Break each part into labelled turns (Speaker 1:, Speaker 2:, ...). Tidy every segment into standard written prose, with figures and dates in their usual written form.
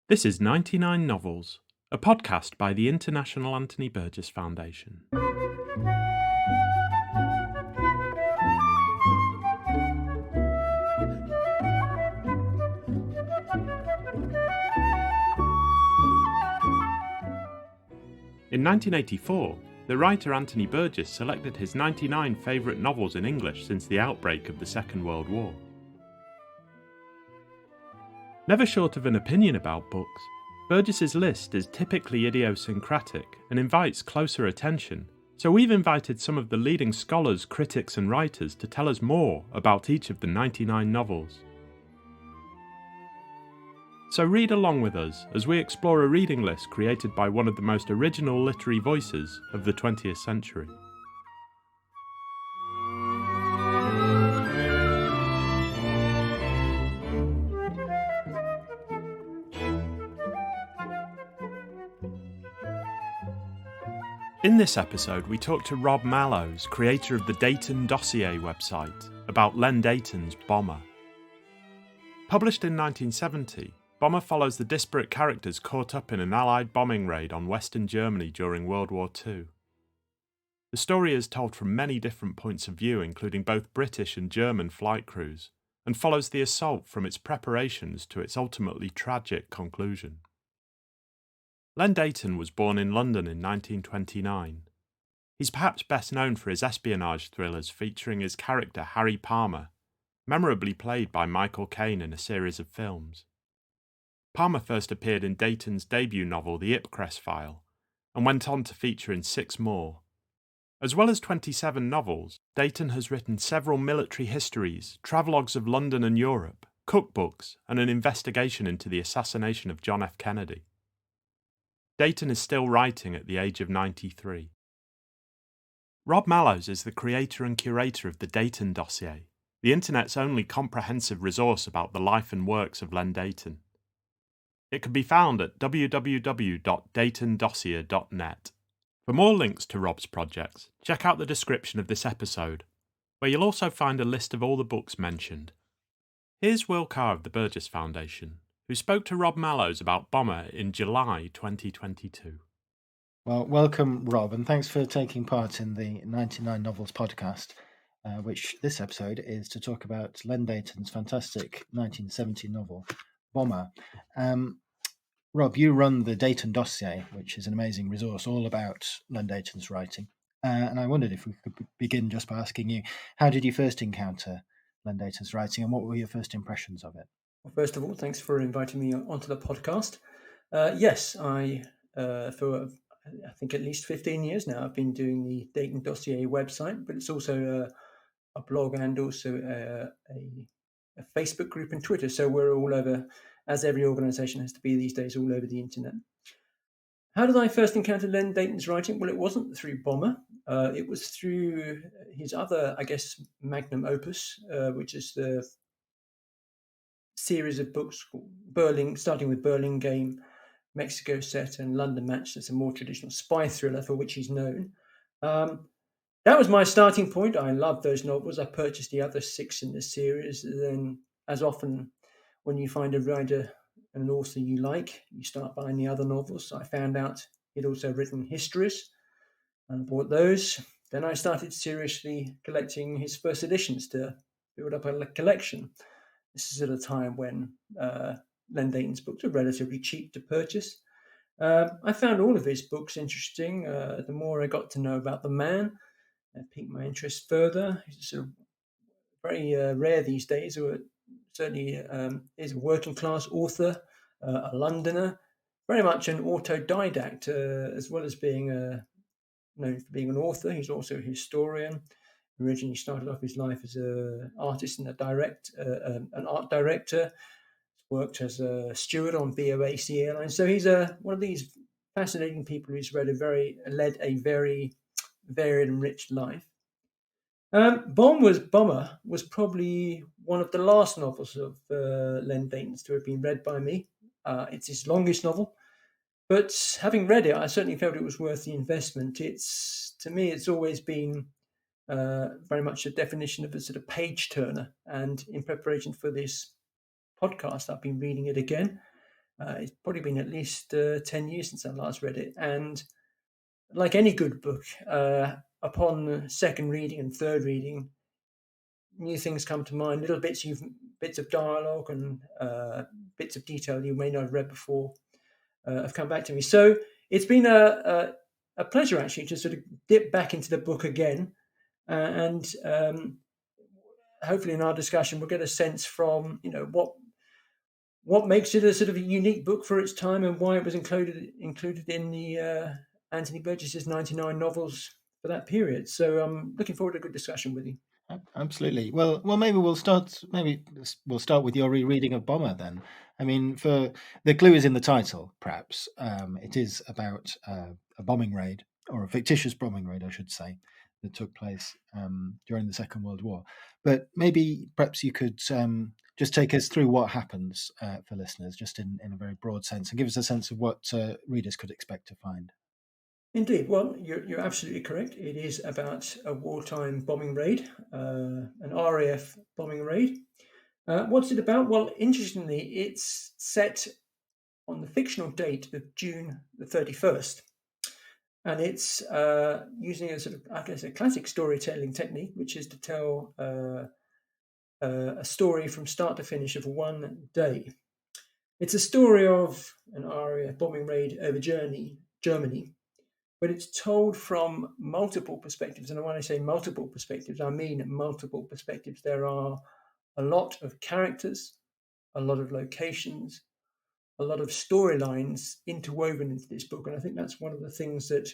Speaker 1: This is 99 Novels, a podcast by the International Anthony Burgess Foundation. In 1984, the writer Anthony Burgess selected his 99 favourite novels in English since the outbreak of the Second World War. Never short of an opinion about books, Burgess's list is typically idiosyncratic and invites closer attention, so we've invited some of the leading scholars, critics and writers to tell us more about each of the 99 novels. So read along with us as we explore a reading list created by one of the most original literary voices of the 20th century. In this episode, we talk to Rob Mallows, creator of the Deighton Dossier website, about Len Deighton's Bomber. Published in 1970, Bomber follows the disparate characters caught up in an Allied bombing raid on Western Germany during World War II. The story is told from many different points of view, including both British and German flight crews, and follows the assault from its preparations to its ultimately tragic conclusion. Len Deighton was born in London in 1929. He's perhaps best known for his espionage thrillers featuring his character Harry Palmer, memorably played by Micheal Caine in a series of films. Palmer first appeared in Deighton's debut novel The IPCRESS File, and went on to feature in 6 more. As well as 27 novels, Deighton has written several military histories, travelogues of London and Europe, cookbooks, and an investigation into the assassination of John F. Kennedy. Deighton is still writing at the age of 93. Rob Mallows is the creator and curator of the Deighton Dossier, the internet's only comprehensive resource about the life and works of Len Deighton. It can be found at www.deightondossier.net. For more links to Rob's projects, check out the description of this episode, where you'll also find a list of all the books mentioned. Here's Will Carr of the Burgess Foundation, who spoke to Rob Mallows about Bomber in July 2022.
Speaker 2: Well, welcome, Rob, and thanks for taking part in the 99 Novels podcast, which this episode is to talk about Len Deighton's fantastic 1970 novel, Bomber. Rob, you run the Deighton Dossier, which is an amazing resource all about Len Deighton's writing. And I wondered if we could begin just by asking you, how did you first encounter Len Deighton's writing and what were your first impressions of it?
Speaker 3: Well, first of all, thanks for inviting me onto the podcast. Yes, for I think at least 15 years now, I've been doing the Deighton Dossier website, but it's also a blog and also a Facebook group and Twitter. So we're all over, as every organisation has to be these days, all over the internet. How did I first encounter Len Deighton's writing? Well, it wasn't through Bomber. It was through his other, I guess, magnum opus, which is the series of books called starting with Berlin Game, Mexico Set, and London Match. That's a more traditional spy thriller for which he's known. That was my starting point. I loved those novels. I purchased the other 6 in the series. Then, as often when you find a writer and an author you like, you start buying the other novels. So I found out he'd also written histories and bought those. Then I started seriously collecting his first editions to build up a collection. This is at a time when Len Deighton's books are relatively cheap to purchase. I found all of his books interesting. The more I got to know about the man, it piqued my interest further. He's sort of very rare these days. Certainly is a working class author, a Londoner, very much an autodidact, as well as being known for being an author. He's also a historian. Originally started off his life as an artist and an art director. Worked as a steward on BOAC Airlines. So he's one of these fascinating people who's led a very varied and rich life. Bomber was probably one of the last novels of Len Deighton's to have been read by me. It's his longest novel, but having read it, I certainly felt it was worth the investment. To me, it's always been very much a definition of a sort of page turner. And in preparation for this podcast, I've been reading it again. It's probably been at least 10 years since I last read it. And like any good book, upon the second reading and third reading, new things come to mind, little bits of dialogue and bits of detail you may not have read before have come back to me. So it's been a pleasure actually to sort of dip back into the book again, and hopefully in our discussion we'll get a sense from what makes it a sort of a unique book for its time and why it was included in the Anthony Burgess's 99 novels for that period. So I'm looking forward to a good discussion with you.
Speaker 2: Absolutely. Well, maybe we'll start. Maybe we'll start with your rereading of Bomber then. I mean, for the clue is in the title. Perhaps it is about a bombing raid, or a fictitious bombing raid, I should say, that took place during the Second World War. But maybe, perhaps you could just take us through what happens for listeners, just in a very broad sense, and give us a sense of what readers could expect to find.
Speaker 3: Indeed. Well, you're absolutely correct. It is about a wartime bombing raid, an RAF bombing raid. What's it about? Well, interestingly, it's set on the fictional date of June the 31st. And it's using a sort of, I guess, a classic storytelling technique, which is to tell a story from start to finish of one day. It's a story of an RAF bombing raid over Germany, but it's told from multiple perspectives. And when I say multiple perspectives, I mean multiple perspectives. There are a lot of characters, a lot of locations, a lot of storylines interwoven into this book. And I think that's one of the things that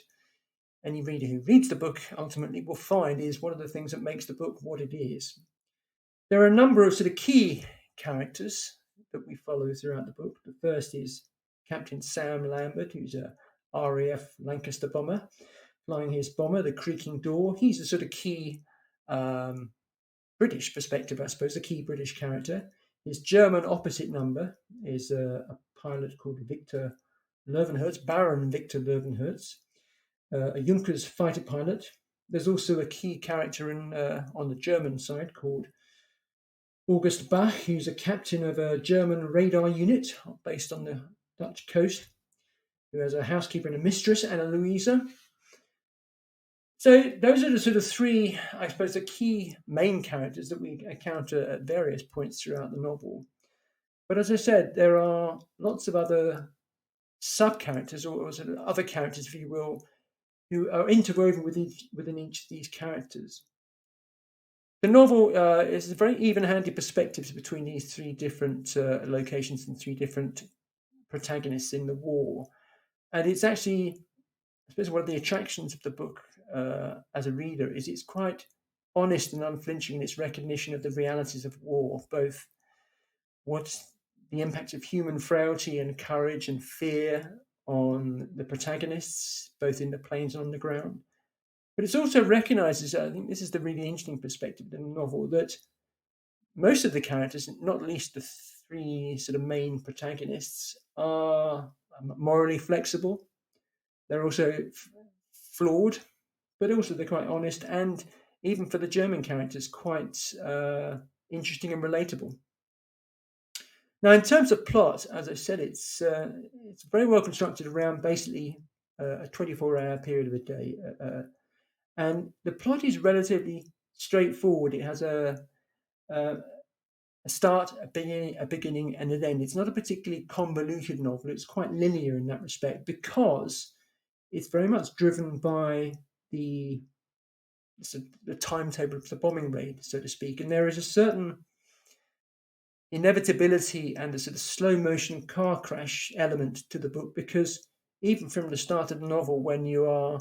Speaker 3: any reader who reads the book ultimately will find is one of the things that makes the book what it is. There are a number of sort of key characters that we follow throughout the book. The first is Captain Sam Lambert, who's a RAF Lancaster bomber, flying his bomber, the Creaking Door. He's a sort of key British perspective, I suppose, a key British character. His German opposite number is a pilot called Victor Löwenherz, Baron Victor Löwenherz, a Junkers fighter pilot. There's also a key character on the German side called August Bach, who's a captain of a German radar unit based on the Dutch coast, who has a housekeeper and a mistress, Anna Louisa. So those are the sort of three, I suppose, the key main characters that we encounter at various points throughout the novel. But as I said, there are lots of other sub-characters, or sort of other characters, if you will, who are interwoven within each of these characters. The novel is a very even-handed perspectives between these three different locations and three different protagonists in the war. And it's actually, I suppose, one of the attractions of the book as a reader is it's quite honest and unflinching in its recognition of the realities of war, both what's the impact of human frailty and courage and fear on the protagonists, both in the planes and on the ground. But it also recognizes, I think this is the really interesting perspective in the novel, that most of the characters, not least the three sort of main protagonists, are morally flexible. They're also flawed, but also they're quite honest, and even for the German characters, quite interesting and relatable. Now, in terms of plot, as I said, it's very well constructed around basically a 24-hour period of a day. And the plot is relatively straightforward. It has a start, a beginning, and an end. It's not a particularly convoluted novel. It's quite linear in that respect because it's very much driven by the timetable of the bombing raid, so to speak. And there is a certain inevitability and a sort of slow motion car crash element to the book, because even from the start of the novel, when you are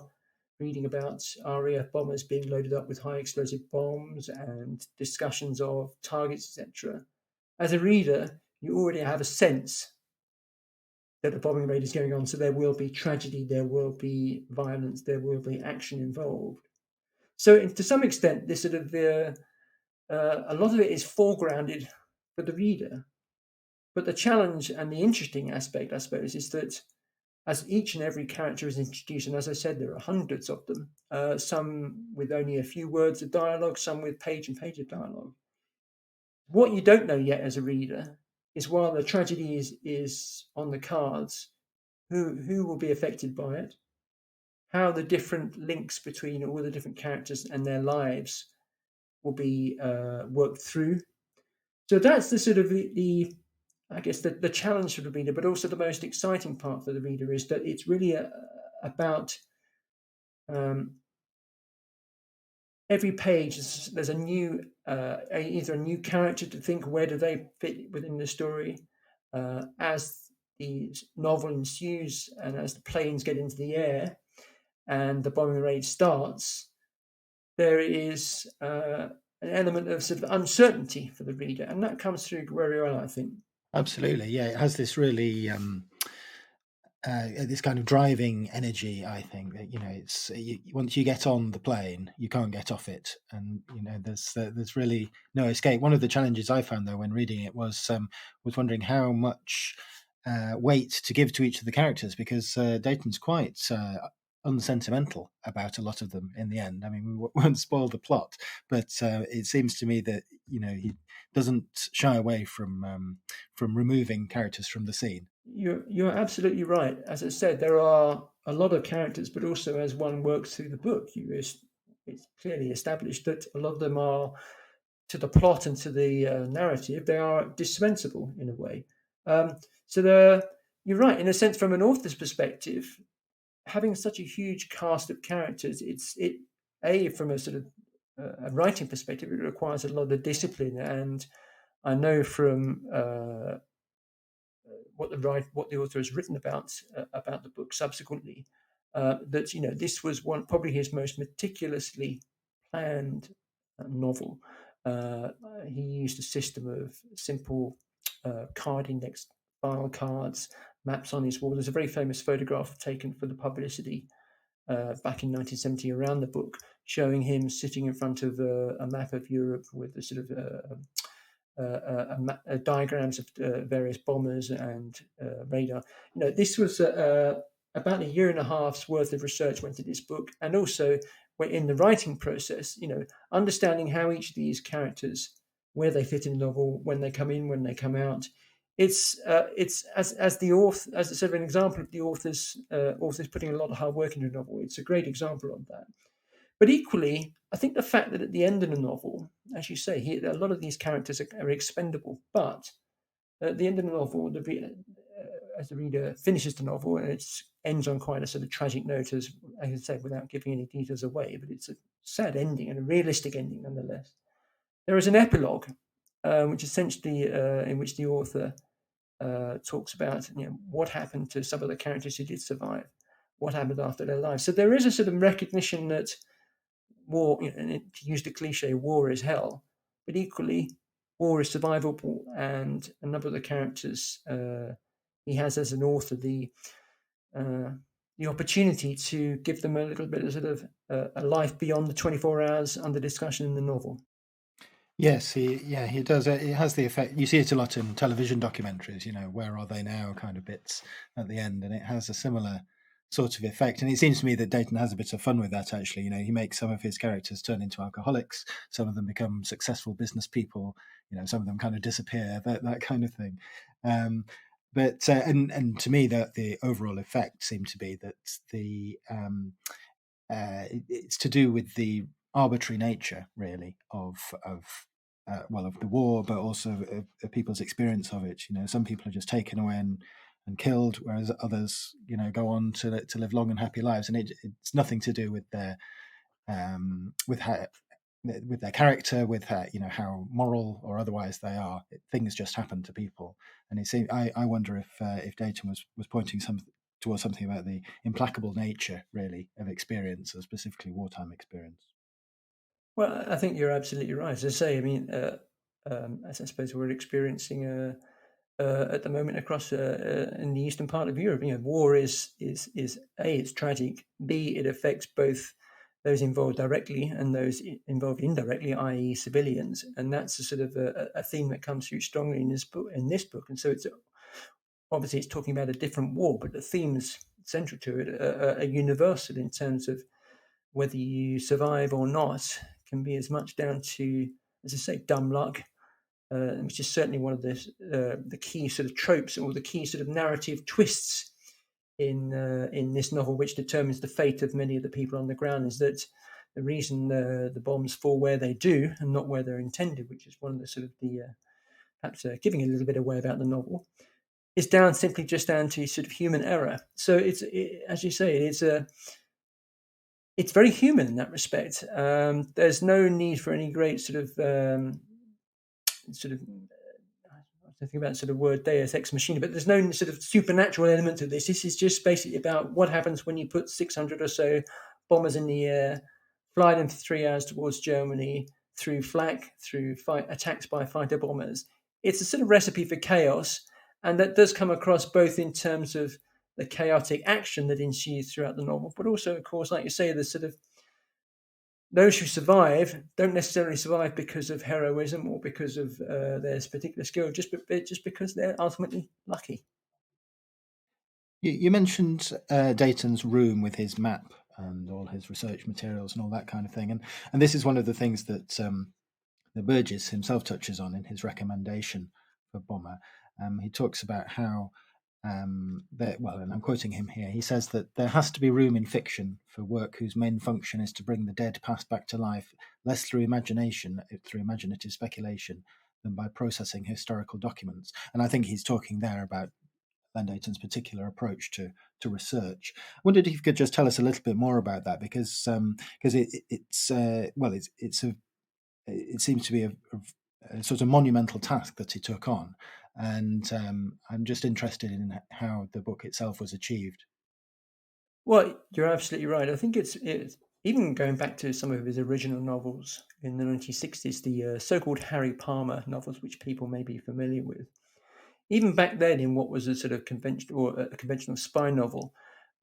Speaker 3: reading about RAF bombers being loaded up with high explosive bombs and discussions of targets, etc., as a reader, you already have a sense that a bombing raid is going on. So there will be tragedy, there will be violence, there will be action involved. So to some extent, this sort of a lot of it is foregrounded for the reader. But the challenge and the interesting aspect, I suppose, is that as each and every character is introduced, and as I said, there are hundreds of them, some with only a few words of dialogue, some with page and page of dialogue. What you don't know yet as a reader is while the tragedy is on the cards, who will be affected by it, how the different links between all the different characters and their lives will be worked through. So that's the sort of the I guess the challenge for the reader, but also the most exciting part for the reader is that it's really about every page. There's a new either a new character to think where do they fit within the story as the novel ensues and as the planes get into the air and the bombing raid starts. There is an element of sort of uncertainty for the reader, and that comes through very well, I think.
Speaker 2: Absolutely, yeah. It has this really this kind of driving energy. I think that it's once you get on the plane, you can't get off it, and there's really no escape. One of the challenges I found though when reading it was wondering how much weight to give to each of the characters, because Deighton's quite unsentimental about a lot of them in the end. I mean, we won't spoil the plot, but it seems to me that he doesn't shy away from removing characters from the scene.
Speaker 3: You're absolutely right. As I said, there are a lot of characters, but also as one works through the book, it's clearly established that a lot of them are, to the plot and to the narrative, they are dispensable in a way. So you're right, in a sense, from an author's perspective, having such a huge cast of characters, from a sort of a writing perspective, it requires a lot of discipline. And I know from what the author has written about the book subsequently, that this was probably his most meticulously planned novel. He used a system of simple card index file cards, maps on his wall. There's a very famous photograph taken for the publicity back in 1970 around the book, showing him sitting in front of a map of Europe with the sort of diagrams of various bombers and radar. This was about a year and a half's worth of research went into this book, and also in the writing process, understanding how each of these characters, where they fit in the novel, when they come in, when they come out. It's as the author, as I said, an example of the authors putting a lot of hard work into a novel. It's a great example of that. But equally, I think the fact that at the end of the novel, as you say, a lot of these characters are expendable. But at the end of the novel, as the reader finishes the novel, and it ends on quite a sort of tragic note, as I said, without giving any details away, but it's a sad ending and a realistic ending nonetheless. There is an epilogue, which essentially in which the author talks about what happened to some of the characters who did survive, what happened after their lives. So there is a sort of recognition that war, and to use the cliche, war is hell, but equally, war is survivable, and a number of the characters he has as an author the opportunity to give them a little bit of sort of a life beyond the 24 hours under discussion in the novel.
Speaker 2: Yes, he does. It has the effect. You see it a lot in television documentaries, where are they now kind of bits at the end, and it has a similar sort of effect. And it seems to me that Deighton has a bit of fun with that, actually. He makes some of his characters turn into alcoholics, some of them become successful business people, some of them kind of disappear, that kind of thing. But and to me, that the overall effect seemed to be that it's to do with the arbitrary nature, really, of the war, but also of people's experience of it. Some people are just taken away and killed, whereas others, go on to live long and happy lives, and it's nothing to do with their character, with how moral or otherwise they are. Things just happen to people, and it seems I wonder if Deighton was pointing towards something about the implacable nature, really, of experience, or specifically wartime experience.
Speaker 3: Well, I think you're absolutely right. As I say, I mean, as I suppose we're experiencing at the moment across in the eastern part of Europe, war is A, it's tragic. B, it affects both those involved directly and those involved indirectly, i.e., civilians, and that's a sort of a theme that comes through strongly in this book. And so it's obviously it's talking about a different war, but the themes central to it are universal in terms of whether you survive or not can be as much down to, as I say, dumb luck, which is certainly one of the key sort of tropes or the key sort of narrative twists in this novel, which determines the fate of many of the people on the ground, is that the reason the bombs fall where they do and not where they're intended, which is one of the sort of the perhaps giving a little bit away about the novel, is simply just down to sort of human error. So as you say, it's very human in that respect. There's no need for any great sort of I think about sort of word Deus ex machina, but there's no sort of supernatural element to this. This is just basically about what happens when you put 600 or so bombers in the air, fly them for 3 hours towards Germany, through flak, through attacks by fighter bombers. It's a sort of recipe for chaos, and that does come across both in terms of the chaotic action that ensues throughout the novel, but also, of course, like you say, the sort of those who survive don't necessarily survive because of heroism or because of their particular skill, just because they're ultimately lucky.
Speaker 2: You mentioned Deighton's room with his map and all his research materials and all that kind of thing, and this is one of the things that the Burgess himself touches on in his recommendation for Bomber. He talks about how and I'm quoting him here, he says that there has to be room in fiction for work whose main function is to bring the dead past back to life, less through imaginative speculation, than by processing historical documents. And I think he's talking there about Len Deighton's particular approach to research. I wondered if you could just tell us a little bit more about that, because it seems to be a sort of monumental task that he took on. And I'm just interested in how the book itself was achieved.
Speaker 3: Well, you're absolutely right. I think it's even going back to some of his original novels in the 1960s, the so-called Harry Palmer novels, which people may be familiar with. Even back then, in what was a sort of conventional spy novel,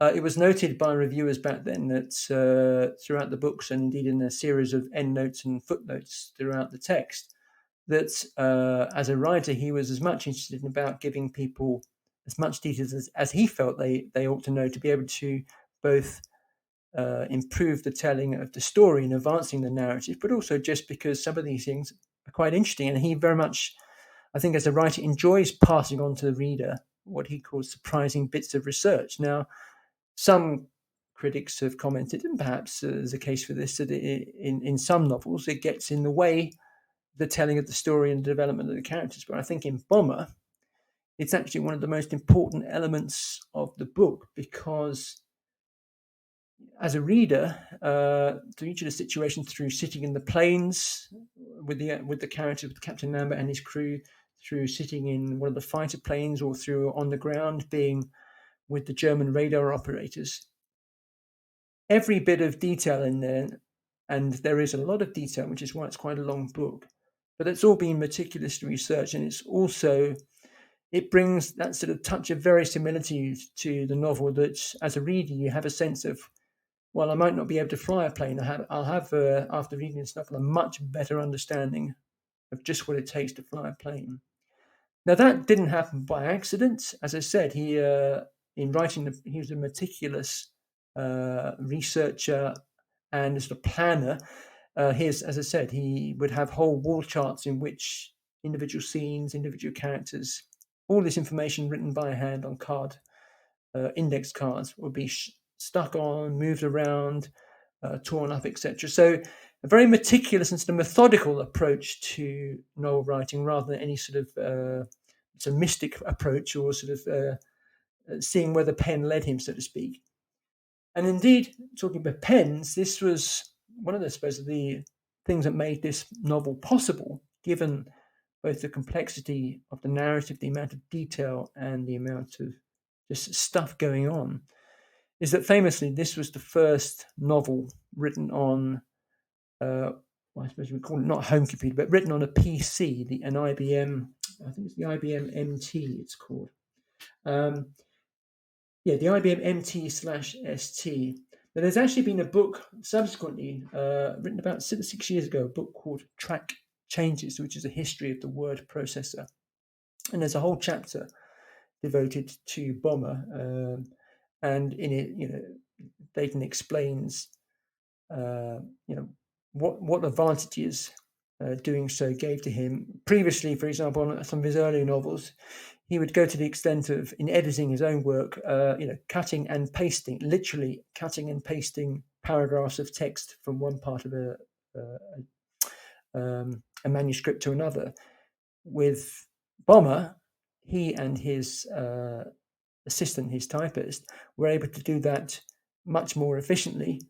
Speaker 3: it was noted by reviewers back then that throughout the books, and indeed in a series of endnotes and footnotes throughout the text, that as a writer, he was as much interested about giving people as much details as he felt they ought to know to be able to both improve the telling of the story and advancing the narrative, but also just because some of these things are quite interesting. And he very much, I think, as a writer, enjoys passing on to the reader what he calls surprising bits of research. Now, some critics have commented, and perhaps there's a case for this, that in some novels it gets in the way the telling of the story and the development of the characters. But I think in Bomber, it's actually one of the most important elements of the book, because as a reader, through each of the situations, through sitting in the planes with the character, with Captain Lambert and his crew, through sitting in one of the fighter planes, or through on the ground being with the German radar operators, every bit of detail in there, and there is a lot of detail, which is why it's quite a long book, but it's all been meticulously researched, and it brings that sort of touch of verisimilitude to the novel, that as a reader you have a sense of, well, I might not be able to fly a plane. I'll have after reading this novel, a much better understanding of just what it takes to fly a plane. Now, that didn't happen by accident. As I said, he in writing, he was a meticulous researcher and a sort of planner. As I said, he would have whole wall charts in which individual scenes, individual characters, all this information written by hand on index cards would be stuck on, moved around, torn up, etc. So a very meticulous and sort of methodical approach to novel writing, rather than any sort of it's a mystic approach, or sort of seeing where the pen led him, so to speak. And indeed, talking about pens, this was one of the things that made this novel possible, given both the complexity of the narrative, the amount of detail, and the amount of just stuff going on, is that famously this was the first novel written on, I suppose we call it not a home computer, but written on a PC, an IBM, I think it's the IBM MT it's called. The IBM MT/ST. Now, there's actually been a book subsequently written about 6 years ago, a book called Track Changes, which is a history of the word processor. And there's a whole chapter devoted to Bomber. And in it, Deighton explains, what advantages doing so gave to him. Previously, for example, on some of his earlier novels, he would go to the extent of, in editing his own work, cutting and pasting, literally cutting and pasting paragraphs of text from one part of a manuscript to another. With Bomber, he and his assistant, his typist, were able to do that much more efficiently,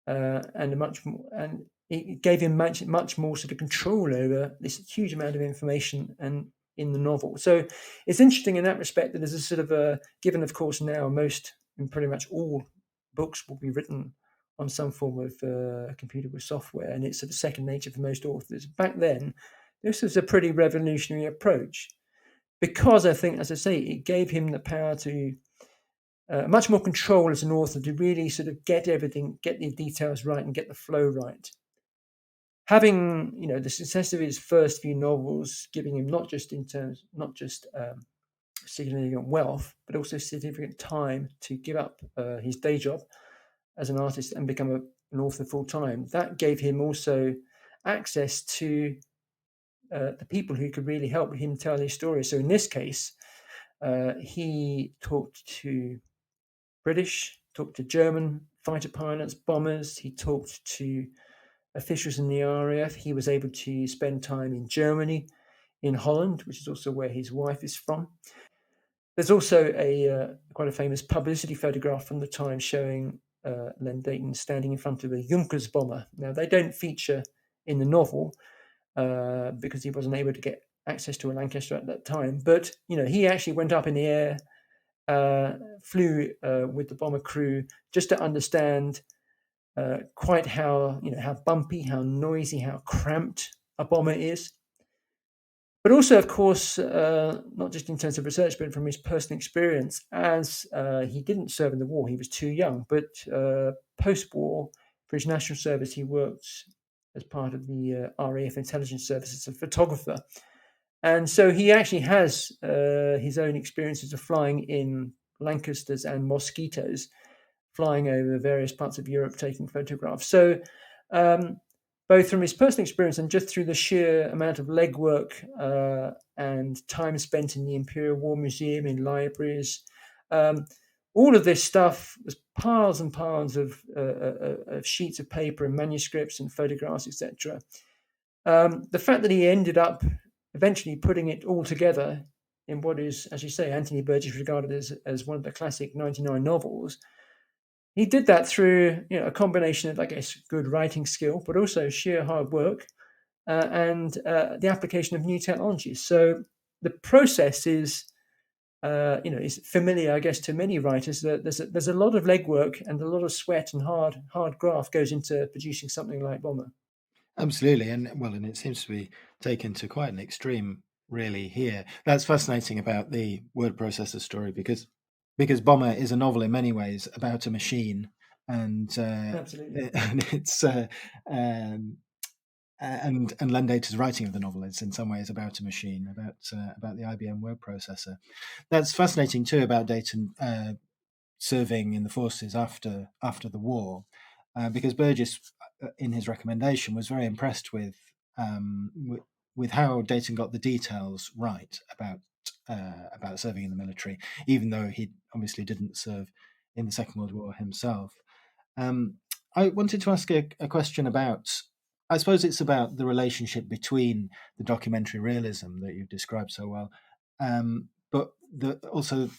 Speaker 3: and it gave him much more sort of control over this huge amount of information and in the novel. So it's interesting in that respect that there's a sort of a, given of course now most and pretty much all books will be written on some form of computer with software, and it's sort of second nature for most authors. Back then, this was a pretty revolutionary approach because I think, as I say, it gave him the power to much more control as an author to really sort of get everything, get the details right and get the flow right. Having, the success of his first few novels, giving him not just significant wealth, but also significant time to give up his day job as an artist and become an author full time. That gave him also access to the people who could really help him tell his story. So in this case, he talked to British, talked to German fighter pilots, bombers. He talked to officials in the RAF. He was able to spend time in Germany, in Holland, which is also where his wife is from. There's also quite a famous publicity photograph from the time showing Len Deighton standing in front of a Junkers bomber. Now, they don't feature in the novel because he wasn't able to get access to a Lancaster at that time. But, he actually went up in the air, flew with the bomber crew just to understand quite how bumpy, how noisy, how cramped a bomber is. But also, of course, not just in terms of research, but from his personal experience, as he didn't serve in the war, he was too young. But post-war, for his national service, he worked as part of the RAF intelligence service as a photographer. And so he actually has his own experiences of flying in Lancasters and Mosquitoes, flying over various parts of Europe, taking photographs. So both from his personal experience and just through the sheer amount of legwork and time spent in the Imperial War Museum, in libraries, all of this stuff was piles and piles of sheets of paper and manuscripts and photographs, etc. The fact that he ended up eventually putting it all together in what is, as you say, Anthony Burgess regarded as one of the classic 99 novels, he did that through a combination of, I guess, good writing skill, but also sheer hard work and the application of new technologies. So the process is, is familiar, I guess, to many writers. That there's a lot of legwork and a lot of sweat and hard graft goes into producing something like Bomber.
Speaker 2: Absolutely, and it seems to be taken to quite an extreme, really. Here, that's fascinating about the word processor story because Bomber is a novel in many ways about a machine, and
Speaker 3: Absolutely,
Speaker 2: and it's and Len Deighton's writing of the novel is in some ways about a machine, about the IBM word processor. That's fascinating too about Deighton serving in the forces after the war, because Burgess, in his recommendation, was very impressed with how Deighton got the details right about serving in the military, even though he obviously didn't serve in the Second World War himself. I wanted to ask a question about, I suppose it's about the relationship between the documentary realism that you've described so well, but also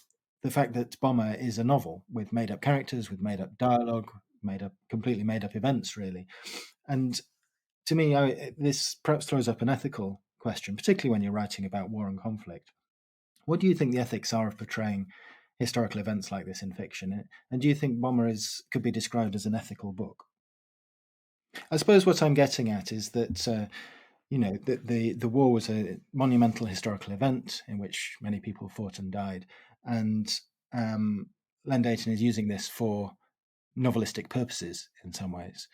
Speaker 2: the fact that Bomber is a novel with made-up characters, with made-up dialogue, completely made-up events, really. And to me, this perhaps throws up an ethical question, particularly when you're writing about war and conflict. What do you think the ethics are of portraying historical events like this in fiction? And do you think Bomber could be described as an ethical book? I suppose what I'm getting at is that the war was a monumental historical event in which many people fought and died, and Len Deighton is using this for novelistic purposes in some ways.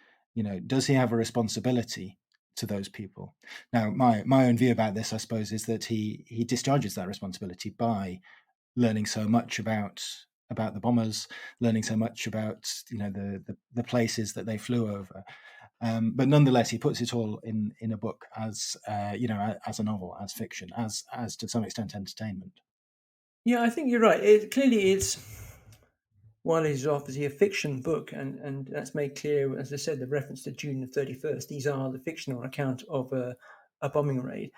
Speaker 2: Does he have a responsibility to those people? Now, my own view about this, I suppose, is that he discharges that responsibility by learning so much about the bombers, learning so much about the places that they flew over, But nonetheless, he puts it all in a book as as a novel, as fiction, as to some extent entertainment.
Speaker 3: Yeah, I think you're right. While it is obviously a fiction book, and that's made clear, as I said, the reference to June the 31st. These are the fictional account of a bombing raid,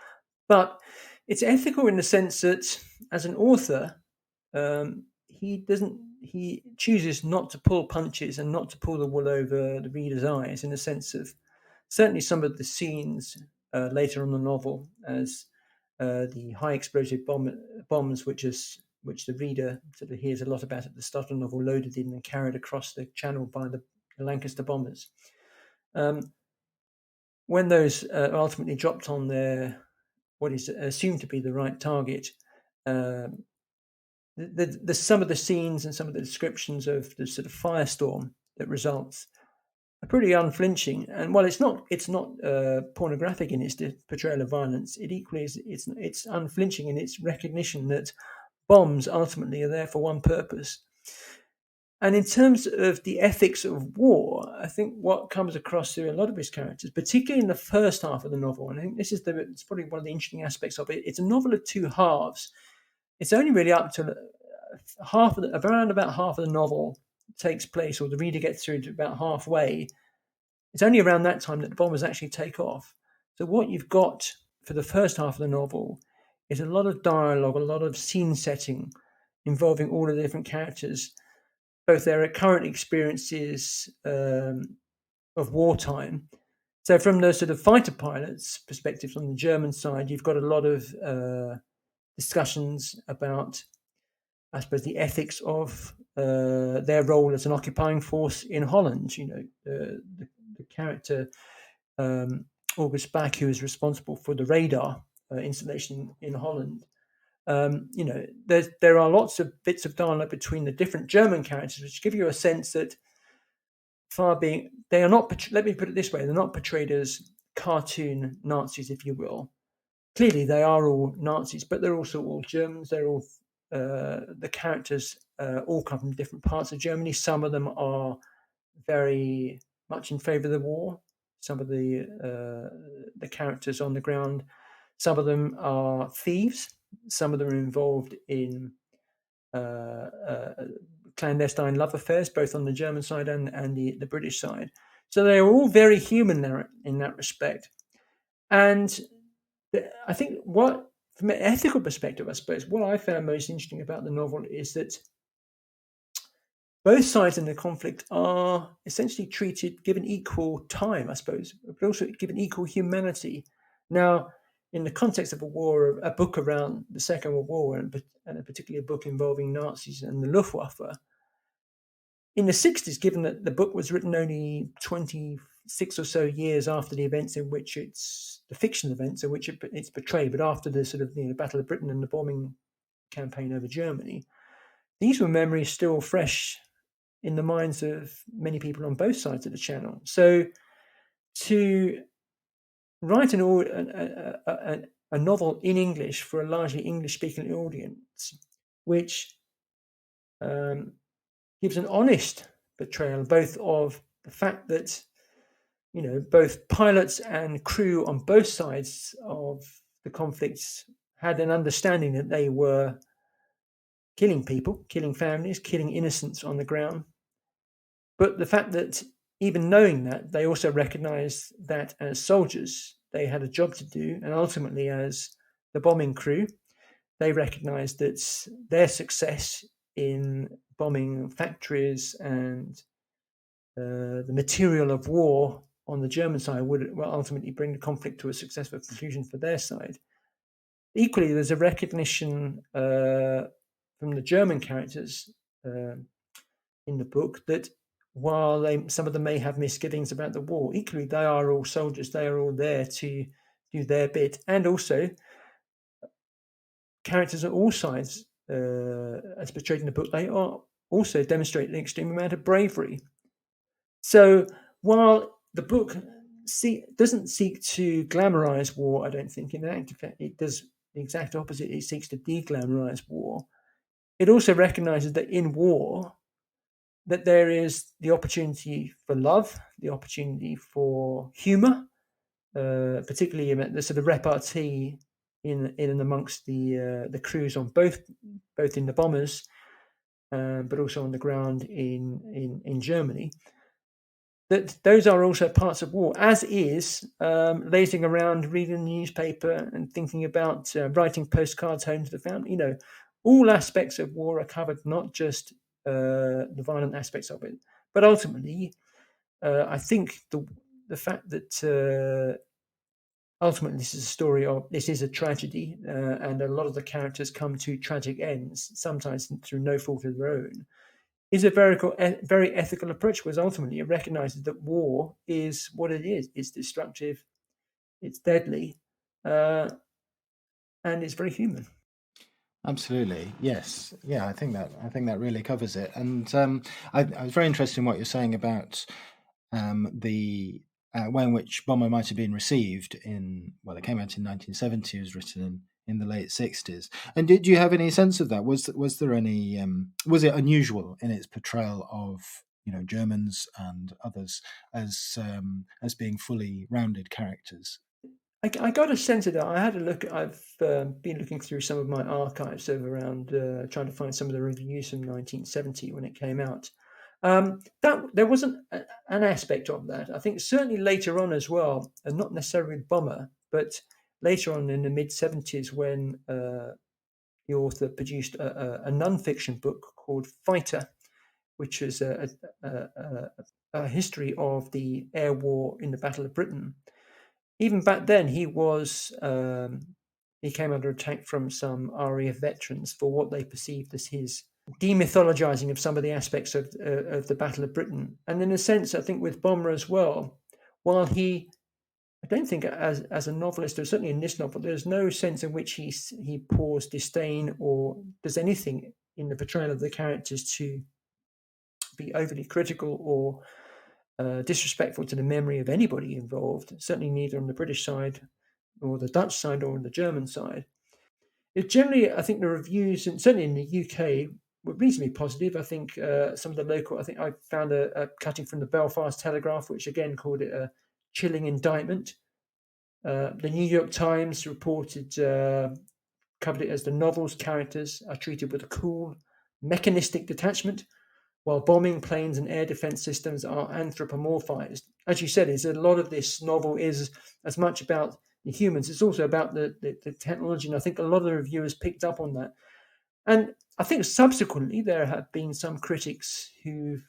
Speaker 3: but it's ethical in the sense that as an author, he chooses not to pull punches and not to pull the wool over the reader's eyes, in the sense of certainly some of the scenes later on the novel, as the high explosive bombs, which the reader sort of hears a lot about at the start of the novel, loaded in and carried across the channel by the Lancaster bombers. When those are ultimately dropped on their what is assumed to be the right target, the some of the scenes and some of the descriptions of the sort of firestorm that results are pretty unflinching. And while it's not pornographic in its portrayal of violence, it equally is it's unflinching in its recognition that bombs ultimately are there for one purpose. And in terms of the ethics of war, I think what comes across through a lot of his characters, particularly in the first half of the novel, and I think it's probably one of the interesting aspects of it. It's a novel of two halves. It's only really up to around about half of the novel takes place, or the reader gets through to about halfway. It's only around that time that the bombers actually take off. So what you've got for the first half of the novel is a lot of dialogue, a lot of scene setting involving all of the different characters, both their current experiences of wartime. So from the sort of fighter pilots' perspective on the German side, you've got a lot of discussions about, I suppose, the ethics of their role as an occupying force in Holland. The character August Back, who is responsible for the radar installation in Holland. There are lots of bits of dialogue between the different German characters, which give you a sense that they are not. Let me put it this way: they're not portrayed as cartoon Nazis, if you will. Clearly, they are all Nazis, but they're also all Germans. They're all the characters all come from different parts of Germany. Some of them are very much in favour of the war. Some of the characters on the ground, some of them are thieves. Some of them are involved in clandestine love affairs, both on the German side and the British side. So they are all very human in that respect. And I think from an ethical perspective, I suppose, what I found most interesting about the novel is that both sides in the conflict are essentially given equal time, I suppose, but also given equal humanity. Now, in the context of a book around the Second World War, and a particular book involving Nazis and the Luftwaffe, in the 60s, given that the book was written only 26 or so years after the events in which the fictional events in which it's portrayed, but after the sort of Battle of Britain and the bombing campaign over Germany, these were memories still fresh in the minds of many people on both sides of the channel. So to write a novel in English for a largely English-speaking audience, which gives an honest portrayal both of the fact that both pilots and crew on both sides of the conflicts had an understanding that they were killing people, killing families, killing innocents on the ground. But the fact that even knowing that, they also recognized that as soldiers, they had a job to do. And ultimately, as the bombing crew, they recognized that their success in bombing factories and the material of war on the German side would ultimately bring the conflict to a successful conclusion for their side. Equally, there's a recognition from the German characters in the book that while some of them may have misgivings about the war, equally they are all soldiers. They are all there to do their bit. And also, characters on all sides, as portrayed in the book, they are also demonstrate an extreme amount of bravery. So while the book doesn't seek to glamorize war, I don't think, in fact, it does the exact opposite. It seeks to de-glamorize war. It also recognizes that in war, that there is the opportunity for love, the opportunity for humour, particularly the sort of repartee in and amongst the crews on both in the bombers, but also on the ground in Germany. That those are also parts of war, as is lazing around, reading the newspaper, and thinking about writing postcards home to the family. All aspects of war are covered, not just the violent aspects of it, but ultimately, I think the fact that ultimately this is a tragedy, and a lot of the characters come to tragic ends, sometimes through no fault of their own, is a very ethical approach, because ultimately it recognizes that war is what it is. It's destructive, it's deadly, and it's very human.
Speaker 2: Absolutely, yes, yeah. I think that really covers it. And I was very interested in what you're saying about the way in which Bomber might have been received it came out in 1970. It was written in the late 60s. And did you have any sense of that? Was there any was it unusual in its portrayal of Germans and others as being fully rounded characters?
Speaker 3: I got a sense of that. I had a look. I've been looking through some of my archives over around, trying to find some of the reviews from 1970 when it came out. That there wasn't an aspect of that. I think certainly later on as well, and not necessarily with Bomber, but later on in the mid 70s when the author produced a non-fiction book called Fighter, which is a history of the air war in the Battle of Britain. Even back then, he came under attack from some RAF veterans for what they perceived as his demythologizing of some of the aspects of the Battle of Britain. And in a sense, I think with Bomber as well, while I don't think as a novelist, or certainly in this novel, there's no sense in which he pours disdain or does anything in the portrayal of the characters to be overly critical or disrespectful to the memory of anybody involved, certainly neither on the British side or the Dutch side or on the German side. It generally, I think the reviews, and certainly in the UK, were reasonably positive. I think some of the local, I think I found a cutting from the Belfast Telegraph, which again called it a chilling indictment. The New York Times covered it as the novel's characters are treated with a cool, mechanistic detachment, while bombing planes and air defense systems are anthropomorphized. As you said, a lot of this novel is as much about the humans, it's also about the technology, and I think a lot of the reviewers picked up on that. And I think subsequently there have been some critics who,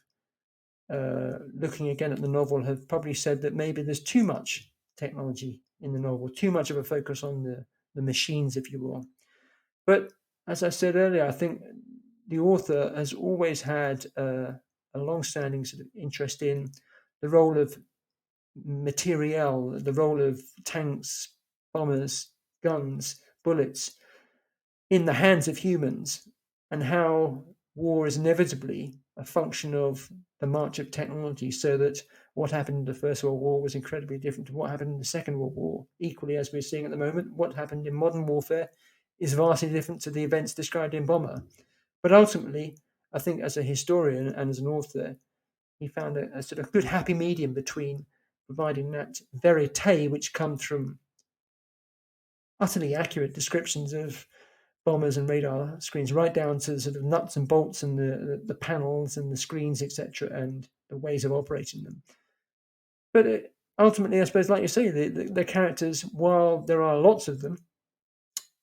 Speaker 3: looking again at the novel, have probably said that maybe there's too much technology in the novel, too much of a focus on the machines, if you will. But as I said earlier, I think the author has always had a long-standing sort of interest in the role of materiel, the role of tanks, bombers, guns, bullets in the hands of humans, and how war is inevitably a function of the march of technology, so that what happened in the First World War was incredibly different to what happened in the Second World War. Equally, as we're seeing at the moment, what happened in modern warfare is vastly different to the events described in Bomber. But ultimately, I think as a historian and as an author, he found a sort of good happy medium between providing that verite, which comes from utterly accurate descriptions of bombers and radar screens, right down to sort of nuts and bolts and the panels and the screens, etc., and the ways of operating them. But ultimately, I suppose, like you say, the characters, while there are lots of them,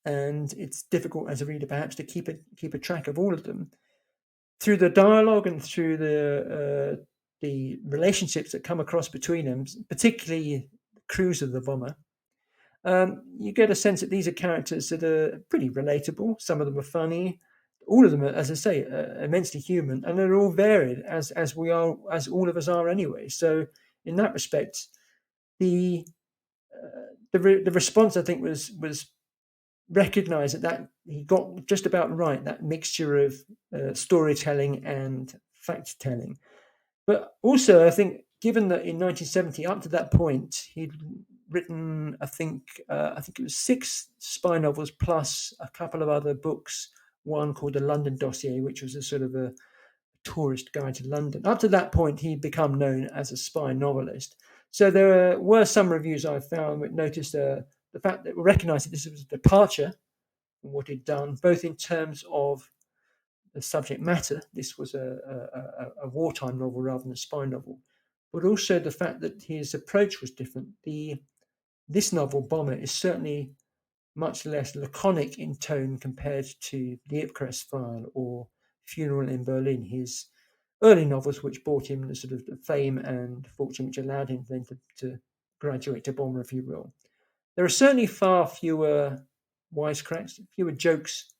Speaker 3: and it's difficult as a reader perhaps to keep a track of all of them, through the dialogue and through the relationships that come across between them, particularly the crews of the bomber, you get a sense that these are characters that are pretty relatable. Some of them are funny. All of them are, as I say, immensely human, and they're all varied, as all of us are anyway. So in that respect, the response, I think, was recognise that he got just about right, that mixture of storytelling and fact telling. But also, I think, given that in 1970, up to that point, he'd written, I think it was 6 spy novels plus a couple of other books. One called the London Dossier, which was a sort of a tourist guide to London. Up to that point, he'd become known as a spy novelist. So there were some reviews I found which noticed the fact that we recognised that this was a departure from what he'd done, both in terms of the subject matter. This was a wartime novel rather than a spy novel, but also the fact that his approach was different. This novel, Bomber, is certainly much less laconic in tone compared to the IPCRESS File or Funeral in Berlin, his early novels, which brought him the sort of the fame and fortune which allowed him then to graduate to Bomber, if you will. There are certainly far fewer wisecracks, fewer jokes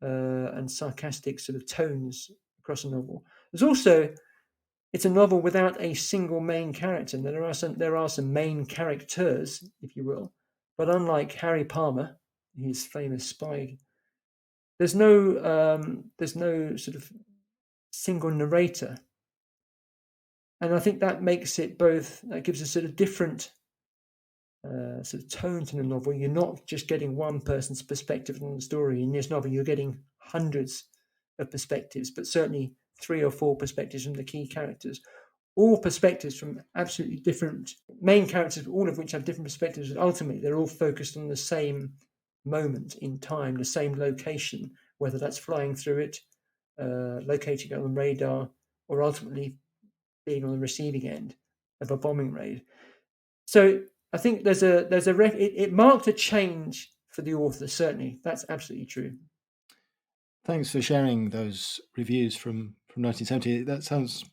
Speaker 3: and sarcastic sort of tones across a novel. There's also, it's a novel without a single main character. There are some main characters, if you will, but unlike Harry Palmer, his famous spy, there's no sort of single narrator, and I think that makes it that gives a sort of different sort of tone to the novel. You're not just getting one person's perspective on the story. In this novel, you're getting hundreds of perspectives, but certainly 3 or 4 perspectives from the key characters. All perspectives from absolutely different main characters, all of which have different perspectives, but ultimately they're all focused on the same moment in time, the same location, whether that's flying through it, locating it on the radar, or ultimately being on the receiving end of a bombing raid. So I think it marked a change for the author, certainly. That's absolutely true.
Speaker 2: Thanks for sharing those reviews from 1970. That sounds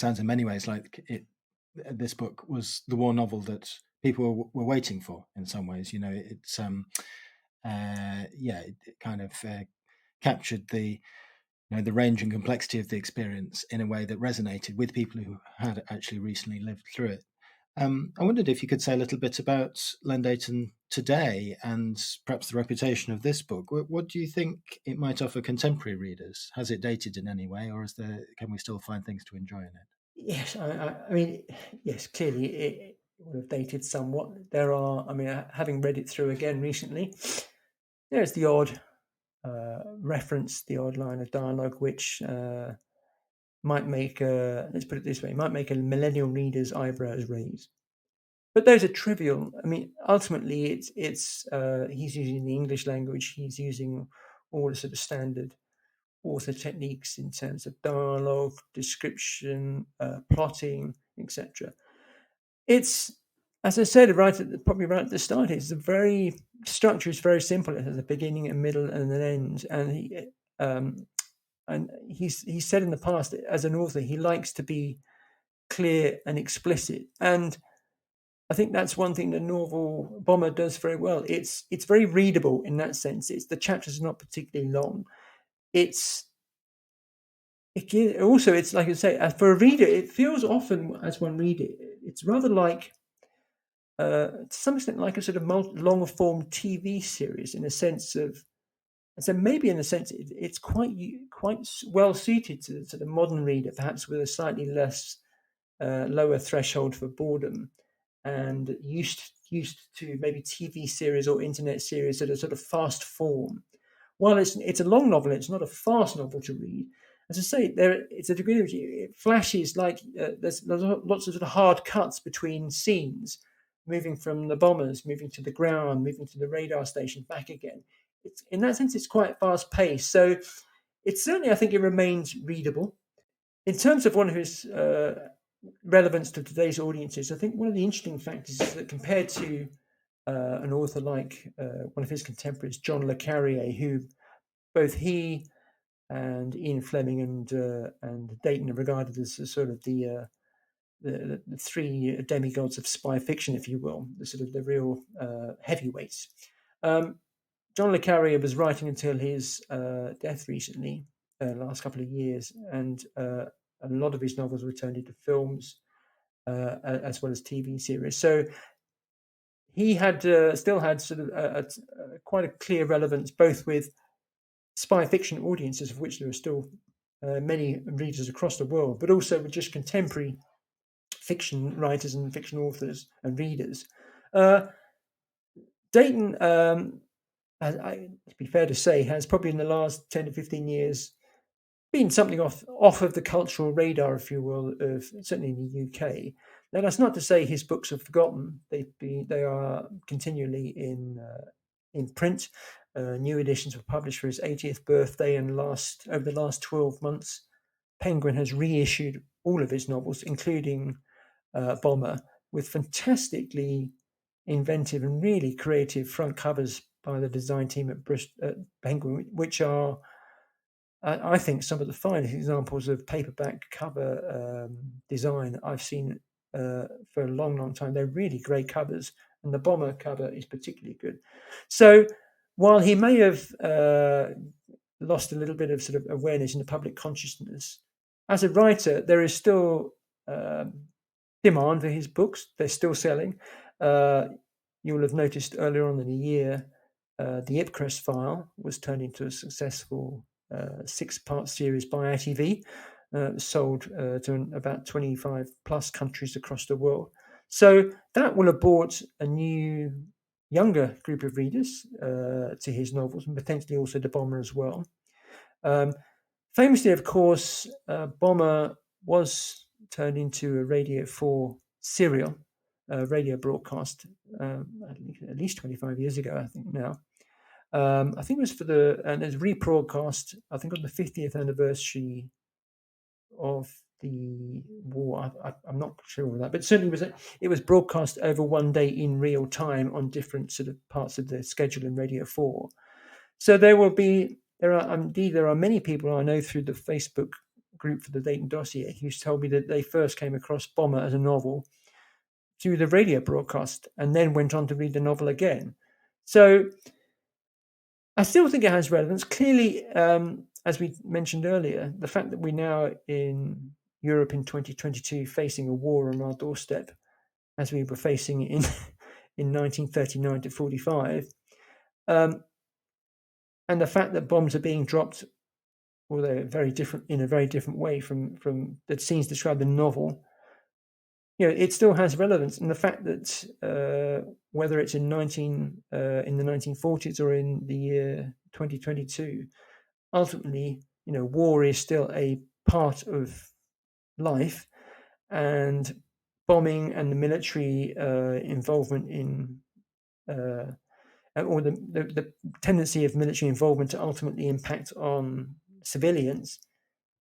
Speaker 2: in many ways like this book was the war novel that people were waiting for in some ways. It's it kind of captured the the range and complexity of the experience in a way that resonated with people who had actually recently lived through it. I wondered if you could say a little bit about Len Deighton today and perhaps the reputation of this book. What do you think it might offer contemporary readers? Has it dated in any way, or can we still find things to enjoy in it?
Speaker 3: Yes, I mean, yes, clearly it would have dated somewhat. There are, I mean, having read it through again recently, there's the odd reference, the odd line of dialogue, which might make, let's put it this way, might make a millennial reader's eyebrows raise. But those are trivial. I mean, ultimately, it's he's using the English language. He's using all the sort of standard author techniques in terms of dialogue, description, plotting, etc. It's, as I said, probably right at the start, structure is very simple. It has a beginning, a middle, and an end. And he's said in the past that as an author, he likes to be clear and explicit. And I think that's one thing the novel Bomber does very well. It's very readable in that sense. The chapters are not particularly long. It's like I say, for a reader, it feels often as one read it, it's rather like to some extent like a sort of long form TV series in a sense of. So maybe in a sense it's quite well suited to the modern reader, perhaps with a slightly less lower threshold for boredom, and used to maybe TV series or internet series that are sort of fast form. While it's a long novel, it's not a fast novel to read. As I say, it's a degree of it flashes like there's lots of sort of hard cuts between scenes, moving from the bombers, moving to the ground, moving to the radar station, back again. In that sense, it's quite fast paced. So it's certainly, I think, it remains readable. In terms of one who's relevance to today's audiences, I think one of the interesting factors is that compared to an author like one of his contemporaries, John Le Carre, who both he and Ian Fleming and Deighton are regarded as sort of the 3 demigods of spy fiction, if you will, the real heavyweights. John Le Carre was writing until his death recently, last couple of years, and a lot of his novels were turned into films as well as TV series. So he had still had sort of quite a clear relevance, both with spy fiction audiences, of which there are still many readers across the world, but also with just contemporary fiction writers and fiction authors and readers. Deighton, to be fair to say, has probably in the last 10 to 15 years been something off of the cultural radar, if you will, of certainly in the UK. Now, that's not to say his books are forgotten. They are continually in print. New editions were published for his 80th birthday, and over the last 12 months, Penguin has reissued all of his novels, including Bomber, with fantastically inventive and really creative front covers by the design team at Penguin, which are, I think, some of the finest examples of paperback cover design I've seen for a long, long time. They're really great covers, and the Bomber cover is particularly good. So while he may have lost a little bit of sort of awareness in the public consciousness, as a writer, there is still demand for his books. They're still selling. You will have noticed earlier on in the year, the IPCRESS File was turned into a successful 6-part series by ITV, sold to about 25 plus countries across the world. So that will have brought a new, younger group of readers to his novels, and potentially also the Bomber as well. Famously, of course, Bomber was turned into a Radio 4 serial, radio broadcast, at least 25 years ago, I think now. I think it was and it's rebroadcast, I think on the 50th anniversary of the war. I'm not sure of that, but certainly it was broadcast over one day in real time on different sort of parts of the schedule in Radio 4. So there are many people I know through the Facebook group for the Deighton Dossier who's told me that they first came across Bomber as a novel through the radio broadcast and then went on to read the novel again. So I still think it has relevance. Clearly, as we mentioned earlier, the fact that we're now in Europe in 2022 facing a war on our doorstep, as we were facing in 1939 to 45, and the fact that bombs are being dropped, although in a very different way from the scenes described in the novel, it still has relevance. And the fact that whether it's in the 1940s or in the year 2022, ultimately, war is still a part of life, and bombing and the military involvement in or the tendency of military involvement to ultimately impact on civilians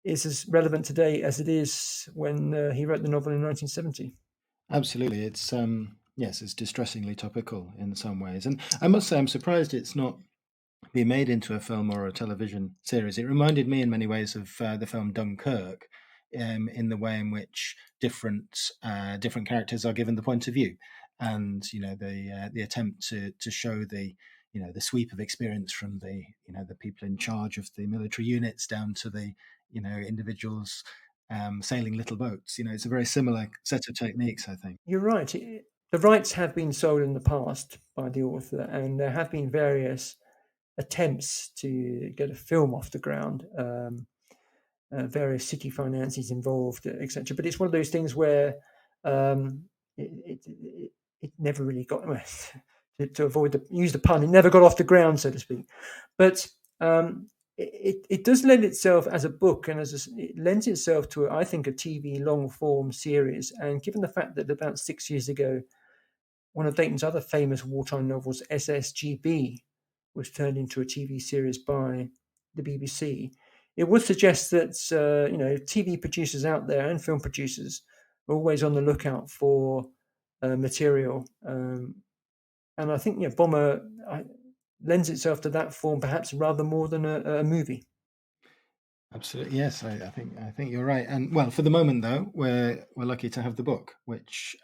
Speaker 3: is as relevant today as it is when he wrote the novel in 1970.
Speaker 2: Absolutely. It's yes, it's distressingly topical in some ways. And I must say I'm surprised it's not been made into a film or a television series. It reminded me in many ways of the film Dunkirk, in the way in which different characters are given the point of view, and the attempt to show the sweep of experience from the people in charge of the military units down to the individuals sailing little boats. It's a very similar set of techniques, I think.
Speaker 3: You're right. The rights have been sold in the past by the author, and there have been various attempts to get a film off the ground. Various city finances involved, etc. But it's one of those things where it never really got to use the pun. It never got off the ground, so to speak. But it does lend itself as a book, and it lends itself to, I think, a TV long form series. And given the fact that about 6 years ago, one of Deighton's other famous wartime novels, SSGB, was turned into a TV series by the BBC, it would suggest that TV producers out there and film producers are always on the lookout for material, and I think Bomber lends itself to that form perhaps rather more than a movie.
Speaker 2: Absolutely, yes. I think you're right. And well, for the moment though, we're lucky to have the book, which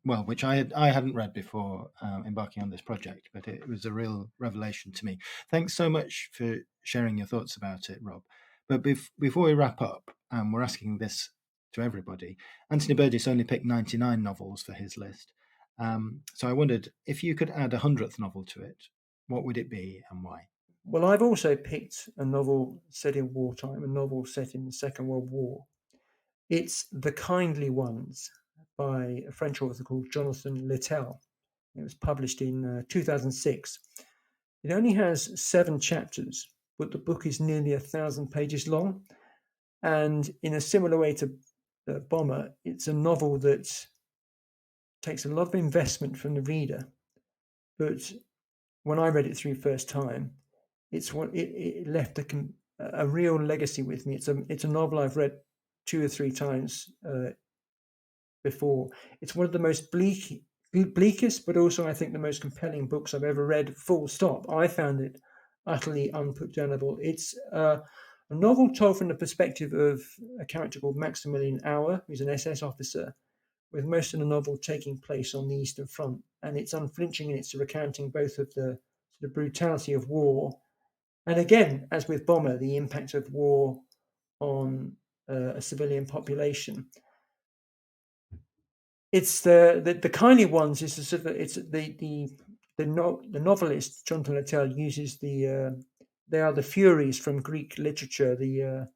Speaker 2: which I hadn't read before embarking on this project, but it was a real revelation to me. Thanks so much for sharing your thoughts about it, Rob. But before we wrap up, we're asking this to everybody. Anthony Burgess only picked 99 novels for his list, so I wondered if you could add a 100th novel to it, what would it be and why?
Speaker 3: Well, I've also picked a novel set in wartime, a novel set in the Second World War. It's The Kindly Ones by a French author called Jonathan Littell. It was published in 2006. It only has 7 chapters, but the book is nearly 1,000 pages long. And in a similar way to Bomber, it's a novel that takes a lot of investment from the reader. But when I read it through first time, it left a real legacy with me. It's a novel I've read 2 or 3 times before. It's one of the most bleakest, but also I think the most compelling books I've ever read, full stop. I found it utterly unputdownable. It's a novel told from the perspective of a character called Maximilian Auer, who's an SS officer, with most of the novel taking place on the Eastern Front. And it's unflinching in its recounting both of the brutality of war, and again, as with Bomber, the impact of war on a civilian population. It's the kindly ones. It's the novelist Jonathan Littell uses they are the Furies from Greek literature, the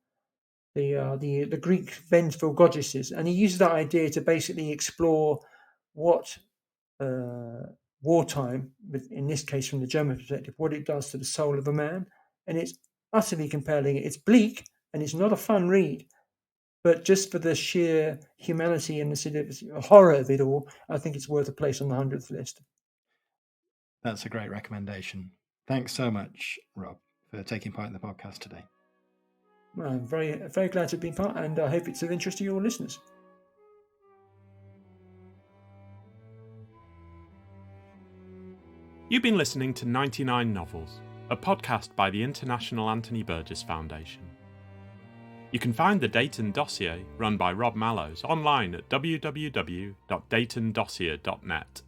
Speaker 3: Greek vengeful goddesses, and he uses that idea to basically explore what wartime, in this case from the German perspective, what it does to the soul of a man. And it's utterly compelling. It's bleak and it's not a fun read, but just for the sheer humanity and the sort of horror of it all, I think it's worth a place on the 100th list.
Speaker 2: That's a great recommendation. Thanks so much, Rob, for taking part in the podcast today.
Speaker 3: Well, I'm very, very glad to have been part, and I hope it's of interest to your listeners.
Speaker 1: You've been listening to 99 Novels, a podcast by the International Anthony Burgess Foundation. You can find the Deighton Dossier, run by Rob Mallows, online at www.deightondossier.net.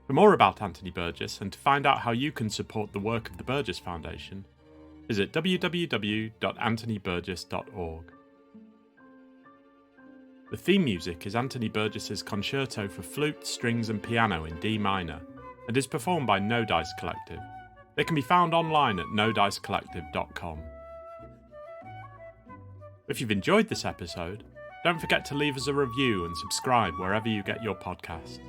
Speaker 1: For more about Anthony Burgess and to find out how you can support the work of the Burgess Foundation, visit www.anthonyburgess.org. The theme music is Anthony Burgess's Concerto for Flute, Strings and Piano in D minor, and is performed by No Dice Collective. They can be found online at nodicecollective.com. If you've enjoyed this episode, don't forget to leave us a review and subscribe wherever you get your podcasts.